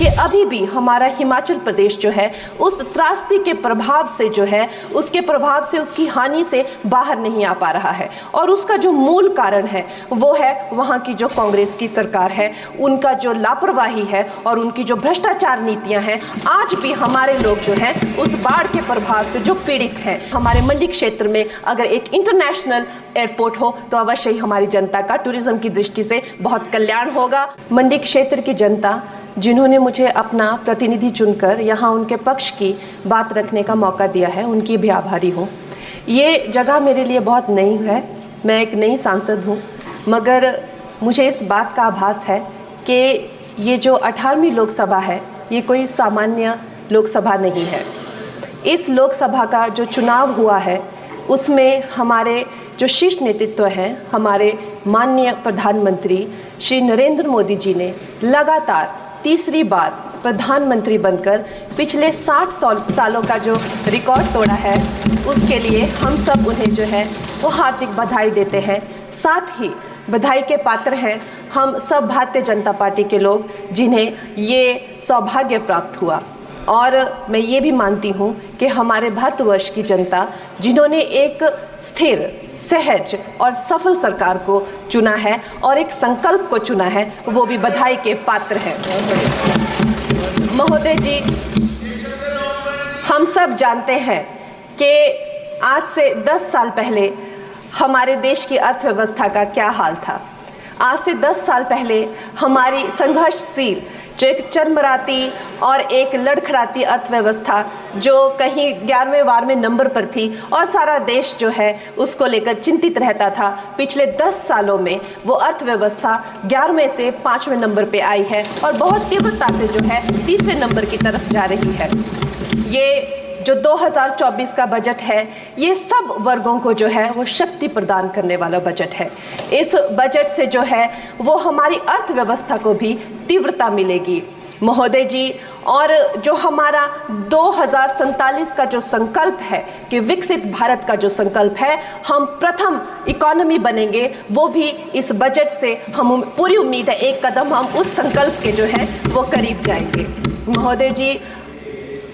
कि अभी भी हमारा हिमाचल प्रदेश जो है उस त्रासदी के प्रभाव से जो है उसके प्रभाव से उसकी हानि से बाहर नहीं आ पा रहा है। और उसका जो मूल कारण है वो है वहाँ की जो कांग्रेस की सरकार है, उनका जो लापरवाही है और उनकी जो भ्रष्टाचार नीतियाँ हैं। आज भी हमारे लोग जो हैं उस बाढ़ के प्रभाव से जो पीड़ित हैं, हमारे मंडी क्षेत्र में अगर एक इंटरनेशनल एयरपोर्ट हो तो अवश्य ही हमारी जनता का टूरिज्म की दृष्टि से बहुत कल्याण होगा। मंडी क्षेत्र की जनता जिन्होंने मुझे अपना प्रतिनिधि चुनकर यहाँ उनके पक्ष की बात रखने का मौका दिया है, उनकी भी आभारी हूँ। ये जगह मेरे लिए बहुत नई है, मैं एक नई सांसद हूँ, मगर मुझे इस बात का आभास है कि ये जो 18वीं लोकसभा है ये कोई सामान्य लोकसभा नहीं है। इस लोकसभा का जो चुनाव हुआ है उसमें हमारे जो शीर्ष नेतृत्व हैं, हमारे माननीय प्रधानमंत्री श्री नरेंद्र मोदी जी ने लगातार तीसरी बार प्रधानमंत्री बनकर पिछले 60 सालों का जो रिकॉर्ड तोड़ा है, उसके लिए हम सब उन्हें जो है वो हार्दिक बधाई देते हैं। साथ ही बधाई के पात्र हैं हम सब भारतीय जनता पार्टी के लोग जिन्हें ये सौभाग्य प्राप्त हुआ। और मैं ये भी मानती हूँ कि हमारे भारतवर्ष की जनता जिन्होंने एक स्थिर, सहज और सफल सरकार को चुना है और एक संकल्प को चुना है, वो भी बधाई के पात्र हैं। महोदय जी, हम सब जानते हैं कि आज से 10 साल पहले हमारे देश की अर्थव्यवस्था का क्या हाल था। आज से 10 साल पहले हमारी संघर्षशील जो एक चरमराती और एक लड़खड़ाती अर्थव्यवस्था जो कहीं 11वें-12वें नंबर पर थी और सारा देश जो है उसको लेकर चिंतित रहता था, पिछले 10 सालों में वो अर्थव्यवस्था 11वें से 5वें नंबर पे आई है और बहुत तीव्रता से जो है तीसरे नंबर की तरफ जा रही है। ये जो 2024 का बजट है ये सब वर्गों को जो है वो शक्ति प्रदान करने वाला बजट है। इस बजट से जो है वो हमारी अर्थव्यवस्था को भी तीव्रता मिलेगी महोदय जी। और जो हमारा 2047 का जो संकल्प है कि विकसित भारत का जो संकल्प है, हम प्रथम इकोनॉमी बनेंगे, वो भी इस बजट से हम पूरी उम्मीद है एक कदम हम उस संकल्प के जो है वो करीब जाएंगे। महोदय जी,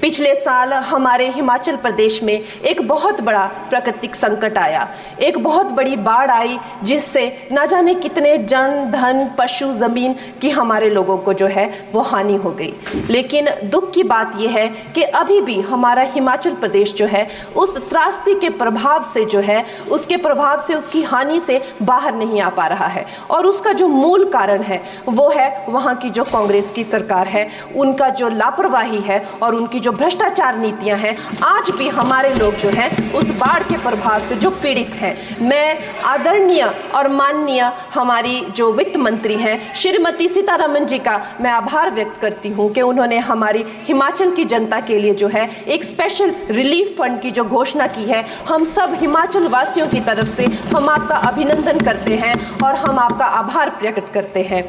पिछले साल हमारे हिमाचल प्रदेश में एक बहुत बड़ा प्राकृतिक संकट आया, एक बहुत बड़ी बाढ़ आई जिससे ना जाने कितने जन, धन, पशु, ज़मीन की हमारे लोगों को जो है वो हानि हो गई। लेकिन दुख की बात यह है कि अभी भी हमारा हिमाचल प्रदेश जो है उस त्रासदी के प्रभाव से जो है उसके प्रभाव से उसकी हानि से बाहर नहीं आ पा रहा है। और उसका जो मूल कारण है वो है वहाँ की जो कांग्रेस की सरकार है, उनका जो लापरवाही है और उनकी जो भ्रष्टाचार नीतियां हैं। आज भी हमारे लोग जो हैं उस बाढ़ के प्रभाव से जो पीड़ित हैं। मैं आदरणीय और माननीय हमारी जो वित्त मंत्री हैं श्रीमती सीतारमण जी का मैं आभार व्यक्त करती हूं कि उन्होंने हमारी हिमाचल की जनता के लिए जो है एक स्पेशल रिलीफ फंड की जो घोषणा की है। हम सब हिमाचल वासियों की तरफ से हम आपका अभिनंदन करते हैं और हम आपका आभार प्रकट करते हैं।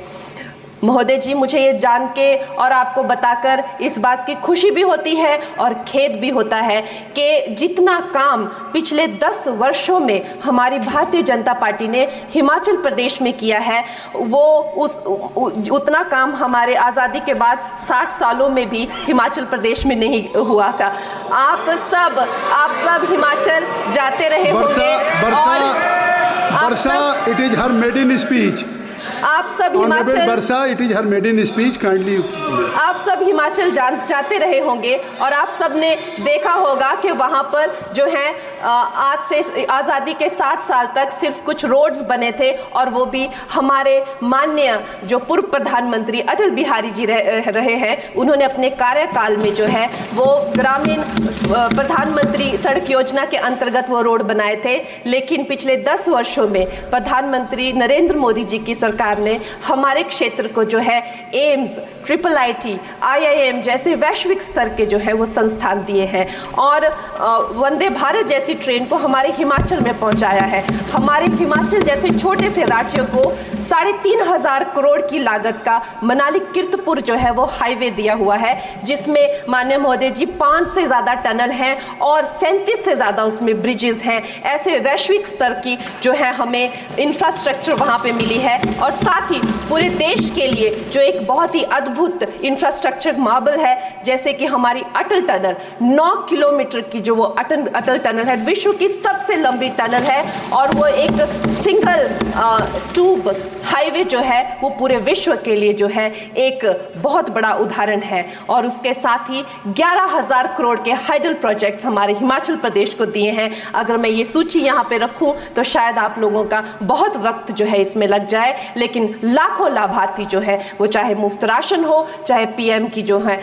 महोदय जी, मुझे ये जान के और आपको बताकर इस बात की खुशी भी होती है और खेद भी होता है कि जितना काम पिछले 10 वर्षों में हमारी भारतीय जनता पार्टी ने हिमाचल प्रदेश में किया है वो उतना काम हमारे आज़ादी के बाद 60 सालों में भी हिमाचल प्रदेश में नहीं हुआ था। आप सब हिमाचल जाते रहे होंगे। वर्षा, it is her maiden speech. आप सब हिमाचल वर्षा, it is her maiden speech. Kindly. आप सब हिमाचल जाते रहे होंगे और आप सब ने देखा होगा कि वहाँ पर जो है आज से आज़ादी के 60 साल तक सिर्फ कुछ रोड्स बने थे और वो भी हमारे माननीय जो पूर्व प्रधानमंत्री अटल बिहारी जी रहे हैं, उन्होंने अपने कार्यकाल में जो है वो ग्रामीण प्रधानमंत्री सड़क योजना के अंतर्गत वो रोड बनाए थे। लेकिन पिछले 10 वर्षों में प्रधानमंत्री नरेंद्र मोदी जी की सरकार ने हमारे क्षेत्र को जो है एम्स, IIT, IIM जैसे वैश्विक स्तर के जो है वो संस्थान दिए हैं और वंदे भारत जैसी जैसी ट्रेन को हमारे हिमाचल में पहुंचाया है। हमारे हिमाचल जैसे छोटे से राज्य को 3,500 करोड़ की लागत का मनाली कीर्तपुर जो है वो हाईवे दिया हुआ है, जिसमें माननीय महोदय जी 5 से ज़्यादा टनल हैं और 37 से ज़्यादा उसमें ब्रिजेस हैं। ऐसे वैश्विक स्तर की जो है हमें इंफ्रास्ट्रक्चर वहाँ पे मिली है और साथ ही पूरे देश के लिए जो एक बहुत ही अद्भुत इंफ्रास्ट्रक्चर मार्बल है, जैसे कि हमारी अटल टनल 9 किलोमीटर की जो वो अटल टनल है, विश्व की सबसे लंबी टनल है और वो एक सिंगल ट्यूब हाईवे जो है वो पूरे विश्व के लिए जो है एक बहुत बड़ा उदाहरण है। और उसके साथ ही 11,000 करोड़ के हाइडल प्रोजेक्ट्स हमारे हिमाचल प्रदेश को दिए हैं। अगर मैं ये सूची यहाँ पे रखूँ तो शायद आप लोगों का बहुत वक्त जो है इसमें लग जाए, लेकिन लाखों लाभार्थी जो है वो चाहे मुफ्त राशन हो, चाहे पीएम की जो है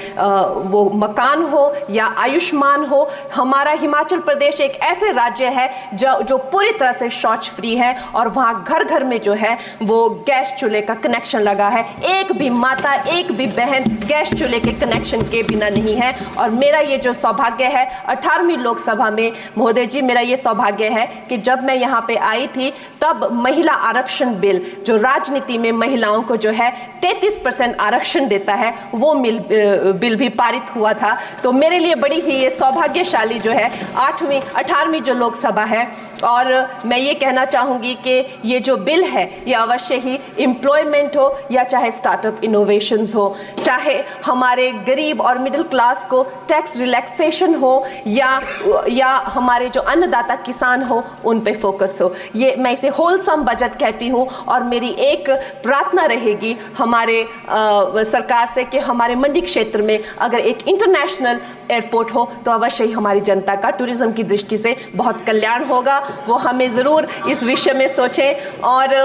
वो मकान हो या आयुष्मान हो, हमारा हिमाचल प्रदेश एक ऐसे राज्य है जो पूरी तरह से शौच फ्री है और वहाँ घर घर में जो है वो गैस चूल्हे का कनेक्शन लगा है। एक भी माता, एक भी बहन गैस चूल्हे के कनेक्शन के बिना नहीं है। और मेरा ये जो सौभाग्य है 18वीं लोकसभा में महोदय जी, मेरा ये सौभाग्य है कि जब मैं यहाँ पे आई थी तब महिला आरक्षण बिल जो राजनीति में महिलाओं को जो है 33% आरक्षण देता है, वो बिल भी पारित हुआ था। तो मेरे लिए बड़ी ही ये सौभाग्यशाली जो है 18वीं जो लोकसभा है। और मैं ये कहना चाहूँगी कि ये जो बिल है ये अवश्य ही एम्प्लॉयमेंट हो या चाहे स्टार्टअप इनोवेशंस हो, चाहे हमारे गरीब और मिडिल क्लास को टैक्स रिलैक्सेशन हो या हमारे जो अन्नदाता किसान हो उन पे फोकस हो। ये मैं इसे होलसम बजट कहती हूँ और मेरी एक प्रार्थना रहेगी हमारे सरकार से कि हमारे मंडी क्षेत्र में अगर एक इंटरनेशनल एयरपोर्ट हो तो अवश्य ही हमारी जनता का टूरिज्म की दृष्टि से बहुत कल्याण होगा। वो हमें ज़रूर इस विषय में सोचें और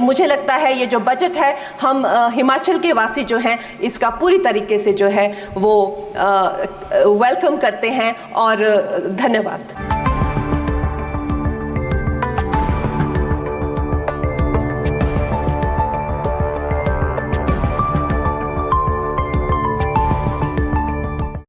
मुझे लगता है ये जो बजट है हम हिमाचल के वासी जो हैं इसका पूरी तरीके से जो है वो वेलकम करते हैं और धन्यवाद।